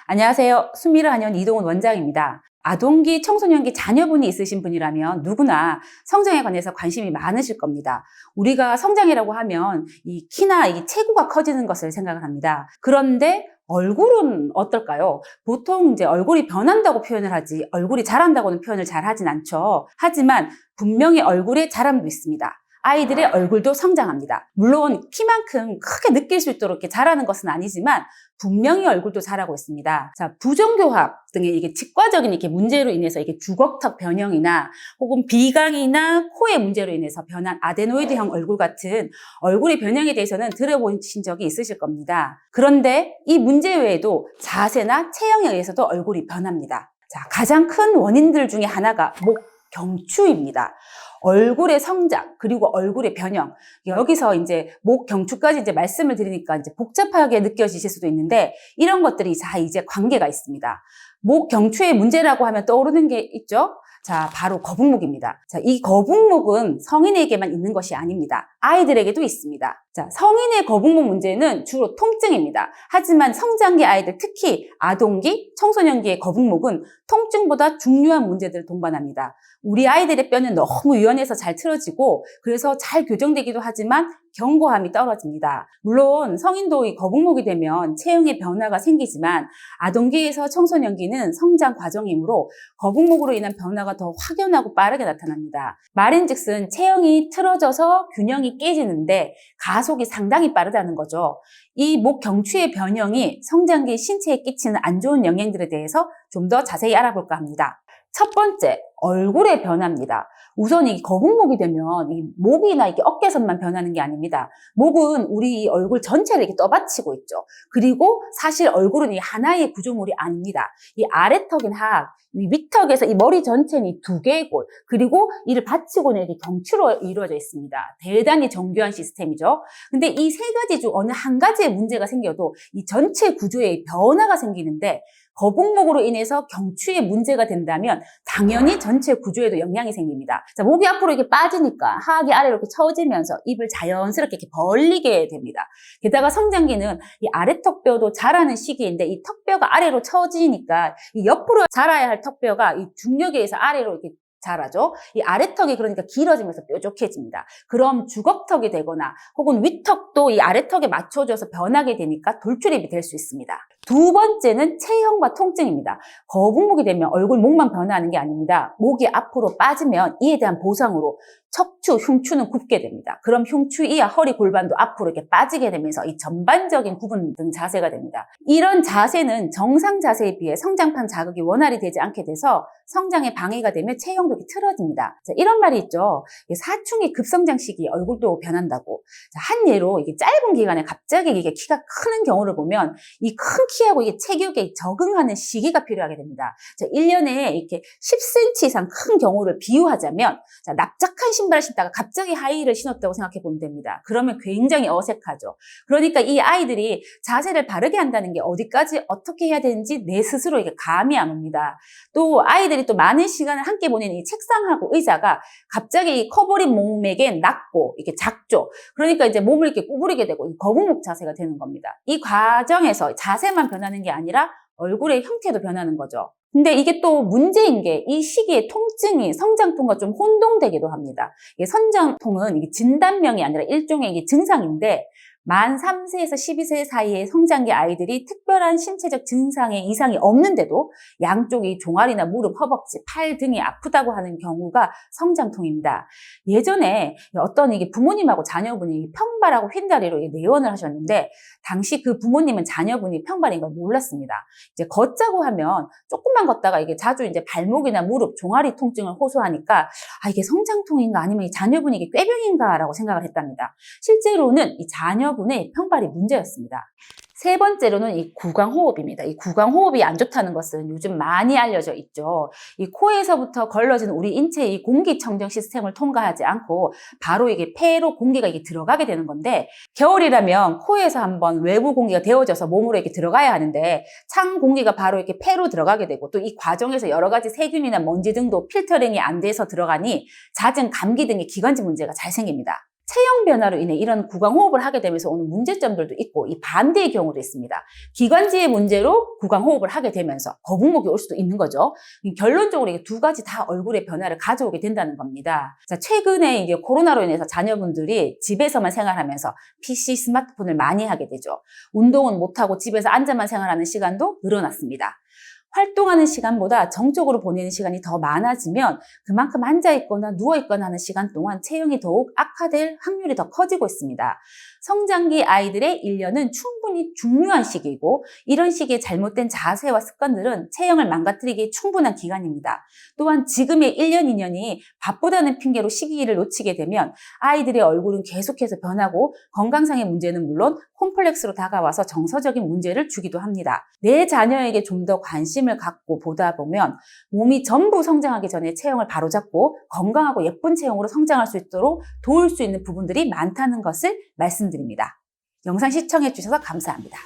안녕하세요. 수미를 한의원 이동훈 원장입니다. 아동기, 청소년기 자녀분이 있으신 분이라면 누구나 성장에 관해서 관심이 많으실 겁니다. 우리가 성장이라고 하면 이 키나 이 체구가 커지는 것을 생각을 합니다. 그런데 얼굴은 어떨까요? 보통 이제 얼굴이 변한다고 표현을 하지 얼굴이 자란다고는 표현을 잘 하진 않죠. 하지만 분명히 얼굴에 자람도 있습니다. 아이들의 얼굴도 성장합니다. 물론 키만큼 크게 느낄 수 있도록 이렇게 자라는 것은 아니지만 분명히 얼굴도 자라고 있습니다. 자, 부정교합 등의 이게 치과적인 이렇게 문제로 인해서 이게 주걱턱 변형이나 혹은 비강이나 코의 문제로 인해서 변한 아데노이드형 얼굴 같은 얼굴의 변형에 대해서는 들어보신 적이 있으실 겁니다. 그런데 이 문제 외에도 자세나 체형에 의해서도 얼굴이 변합니다. 자, 가장 큰 원인들 중에 하나가 목 경추입니다. 얼굴의 성장, 그리고 얼굴의 변형. 여기서 이제 목 경추까지 이제 말씀을 드리니까 이제 복잡하게 느껴지실 수도 있는데 이런 것들이 다 이제 관계가 있습니다. 목 경추의 문제라고 하면 떠오르는 게 있죠? 자, 바로 거북목입니다. 자, 이 거북목은 성인에게만 있는 것이 아닙니다. 아이들에게도 있습니다. 자, 성인의 거북목 문제는 주로 통증입니다. 하지만 성장기 아이들, 특히 아동기, 청소년기의 거북목은 통증보다 중요한 문제들을 동반합니다. 우리 아이들의 뼈는 너무 유연해서 잘 틀어지고 그래서 잘 교정되기도 하지만 견고함이 떨어집니다. 물론 성인도 이 거북목이 되면 체형의 변화가 생기지만 아동기에서 청소년기는 성장 과정이므로 거북목으로 인한 변화가 더 확연하고 빠르게 나타납니다. 말인즉슨 체형이 틀어져서 균형이 깨지는데 가속이 상당히 빠르다는 거죠. 이 목 경추의 변형이 성장기 신체에 끼치는 안 좋은 영향들에 대해서 좀 더 자세히 알아볼까 합니다. 첫 번째, 얼굴의 변화입니다. 우선 이 거북목이 되면 이 목이나 이렇게 어깨선만 변하는 게 아닙니다. 목은 우리 얼굴 전체를 이렇게 떠받치고 있죠. 그리고 사실 얼굴은 이 하나의 구조물이 아닙니다. 이 아래턱인 하악, 이 윗턱에서 이 머리 전체는 이 두 개의 골, 그리고 이를 받치고 있는 경추로 이루어져 있습니다. 대단히 정교한 시스템이죠. 근데 이 세 가지 중 어느 한 가지의 문제가 생겨도 이 전체 구조에 변화가 생기는데 거북목으로 인해서 경추에 문제가 된다면 당연히 전체 구조에도 영향이 생깁니다. 자, 목이 앞으로 이렇게 빠지니까 하악이 아래로 이렇게 처지면서 입을 자연스럽게 이렇게 벌리게 됩니다. 게다가 성장기는 이 아래턱뼈도 자라는 시기인데 이 턱뼈가 아래로 처지니까 이 옆으로 자라야 할 턱뼈가 이 중력에 의해서 아래로 이렇게 자라죠. 이 아래턱이 그러니까 길어지면서 뾰족해집니다. 그럼 주걱턱이 되거나 혹은 윗턱도 이 아래턱에 맞춰져서 변하게 되니까 돌출입이 될 수 있습니다. 두 번째는 체형과 통증입니다. 거북목이 되면 얼굴 목만 변화하는 게 아닙니다. 목이 앞으로 빠지면 이에 대한 보상으로 척추, 흉추는 굽게 됩니다. 그럼 흉추 이하 허리 골반도 앞으로 이렇게 빠지게 되면서 이 전반적인 구분 등 자세가 됩니다. 이런 자세는 정상 자세에 비해 성장판 자극이 원활히 되지 않게 돼서 성장에 방해가 되며 체형도 이렇게 틀어집니다. 자, 이런 말이 있죠. 사춘기 급성장 시기 얼굴도 변한다고. 자, 한 예로 이게 짧은 기간에 갑자기 이게 키가 크는 경우를 보면 이 큰 키하고 이게 체격에 적응하는 시기가 필요하게 됩니다. 자, 1년에 이렇게 10cm 이상 큰 경우를 비유하자면 자, 납작한 신발을 신다가 갑자기 하이힐을 신었다고 생각해 보면 됩니다. 그러면 굉장히 어색하죠. 그러니까 이 아이들이 자세를 바르게 한다는 게 어디까지 어떻게 해야 되는지 내 스스로 이게 감이 안 옵니다. 또 아이들이 또 많은 시간을 함께 보내는 이 책상하고 의자가 갑자기 이 커버린 몸에겐 낮고 이게 작죠. 그러니까 이제 몸을 이렇게 구부리게 되고 거북목 자세가 되는 겁니다. 이 과정에서 자세만 변하는 게 아니라 얼굴의 형태도 변하는 거죠. 근데 이게 또 문제인 게 이 시기에 통증이 성장통과 좀 혼동되기도 합니다. 이게 성장통은 이게 진단명이 아니라 일종의 이게 증상인데 만 3세에서 12세 사이의 성장기 아이들이 특별한 신체적 증상의 이상이 없는데도 양쪽이 종아리나 무릎, 허벅지, 팔 등이 아프다고 하는 경우가 성장통입니다. 예전에 어떤 이게 부모님하고 자녀분이 평발하고 휜다리로 내원을 하셨는데 당시 그 부모님은 자녀분이 평발인 걸 몰랐습니다. 이제 걷자고 하면 조금만 걷다가 이게 자주 이제 발목이나 무릎, 종아리 통증을 호소하니까 이게 성장통인가 아니면 이 자녀분이 이게 꾀병인가라고 생각을 했답니다. 실제로는 이 자녀분의 평발이 문제였습니다. 세 번째로는 이 구강호흡입니다. 이 구강호흡이 안 좋다는 것은 요즘 많이 알려져 있죠. 이 코에서부터 걸러지는 우리 인체의 이 공기청정 시스템을 통과하지 않고 바로 이게 폐로 공기가 이게 들어가게 되는 건데 겨울이라면 코에서 한번 외부 공기가 데워져서 몸으로 이렇게 들어가야 하는데 찬 공기가 바로 이렇게 폐로 들어가게 되고 또 이 과정에서 여러 가지 세균이나 먼지 등도 필터링이 안 돼서 들어가니 잦은 감기 등의 기관지 문제가 잘 생깁니다. 체형 변화로 인해 이런 구강호흡을 하게 되면서 오는 문제점들도 있고 이 반대의 경우도 있습니다. 기관지의 문제로 구강호흡을 하게 되면서 거북목이 올 수도 있는 거죠. 결론적으로 이게 두 가지 다 얼굴의 변화를 가져오게 된다는 겁니다. 자, 최근에 이게 코로나로 인해서 자녀분들이 집에서만 생활하면서 PC, 스마트폰을 많이 하게 되죠. 운동은 못하고 집에서 앉아만 생활하는 시간도 늘어났습니다. 활동하는 시간보다 정적으로 보내는 시간이 더 많아지면 그만큼 앉아있거나 누워있거나 하는 시간 동안 체형이 더욱 악화될 확률이 더 커지고 있습니다. 성장기 아이들의 1년은 충분히 중요한 시기이고 이런 시기에 잘못된 자세와 습관들은 체형을 망가뜨리기에 충분한 기간입니다. 또한 지금의 1년, 2년이 바쁘다는 핑계로 시기를 놓치게 되면 아이들의 얼굴은 계속해서 변하고 건강상의 문제는 물론 콤플렉스로 다가와서 정서적인 문제를 주기도 합니다. 내 자녀에게 좀 더 관심을 갖고 보다 보면 몸이 전부 성장하기 전에 체형을 바로잡고 건강하고 예쁜 체형으로 성장할 수 있도록 도울 수 있는 부분들이 많다는 것을 말씀드립니다. 영상 시청해 주셔서 감사합니다.